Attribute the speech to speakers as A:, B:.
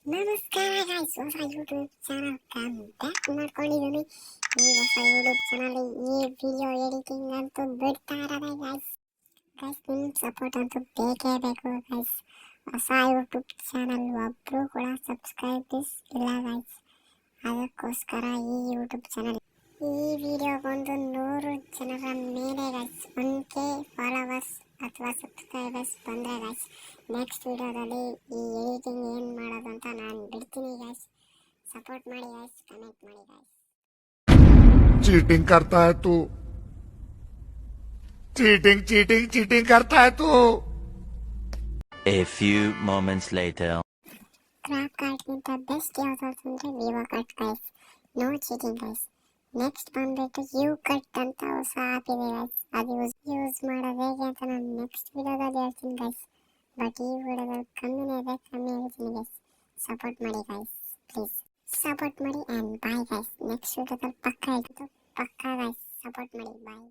A: ನಮಸ್ಕಾರ ಗೈಸ್, ಹೊಸ YouTube channel back ಮಾಡ್ಕೊಂಡಿದ್ದೀನಿ. ಈ ಹೊಸ ಯೂಟ್ಯೂಬ್ ಚಾನಲ್ ಈ ವಿಡಿಯೋ ಎಡಿಟಿಂಗ್ ಅಂತೂ ಬಿಡ್ತಾ ಇರೋದೆ ಗೈಸ್. ನಿಮ್ಮ ಸಪೋರ್ಟ್ ಅಂತೂ ಬೇಕೇ ಬೇಕು ಗೈಸ್. ಹೊಸ ಯೂಟ್ಯೂಬ್ ಚಾನಲ್ ಒಬ್ರು ಕೂಡ ಸಬ್ಸ್ಕ್ರೈಬರ್ಸ್ ಇಲ್ಲ ಗೈಸ್. ಅದಕ್ಕೋಸ್ಕರ ಈ ಯೂಟ್ಯೂಬ್ ಚಾನಲ್ ಈ ವಿಡಿಯೋಗೊಂದು 100 ಜನರ ಮೇಲೆ ಗೈಸ್ 1K ಫಾಲೋವರ್ಸ್ ಅಥವಾ ಸಬ್ಸ್ಕ್ರೈಬರ್ಸ್ ಬಂದರೆ ಗೈಸ್ ನೆಕ್ಸ್ಟ್ ವಿಡಿಯೋದಲ್ಲಿ ಈ ಎಡಿಟಿಂಗ್ ಏನು ಮಾಡೋದು ಅಂತ ನಾನು ಬಿಡ್ತೀನಿ ಗೈಸ್. ಸಪೋರ್ಟ್ ಮಾಡಿ ಗೈಸ್, ಕಮೆಂಟ್ ಮಾಡಿ ಗೈಸ್.
B: चीटिंग करता है तू, चीटिंग चीटिंग चीटिंग करता है तू.
C: A few moments later.
A: ಕ್ರಾಪ್ ಕಾರ್ಡ್ಗಿಂತ ಬೆಸ್ಟ್ ಯಾವುದು ಅಂತಂದರೆ VivaCut guys. No cheating guys. Next ಬಂದ್ಬಿಟ್ಟು ಯು ಕಟ್ ಅಂತ ಹೊಸ ಆ್ಯಪ್ ಇದೆ ಗೈಸ್. ಅದು ಯೂಸ್ ಮಾಡೋದು ಹೇಗೆ ಅಂತ ನಾನು ನೆಕ್ಸ್ಟ್ ವಿಡಿಯೋದಲ್ಲಿ ಹೇಳ್ತೀನಿ ಗೈಸ್. ಬಟ್ ಈ ವಿಡಿಯೋದಲ್ಲಿ ಕಮ್ಮಿ ಹೇಳ್ತೀನಿ ಗೈಸ್. ಸಪೋರ್ಟ್ ಮಾಡಿ ಗೈಸ್, ಪ್ಲೀಸ್ ಸಪೋರ್ಟ್ ಮಾಡಿ ಆ್ಯಂಡ್ ಬಾಯ್ ಗೈಸ್. ನೆಕ್ಸ್ಟ್ ವಿಡಿಯೋದಲ್ಲಿ ಪಕ್ಕ ಗೈಸ್. ಸಪೋರ್ಟ್ ಮಾಡಿ, ಬಾಯ್.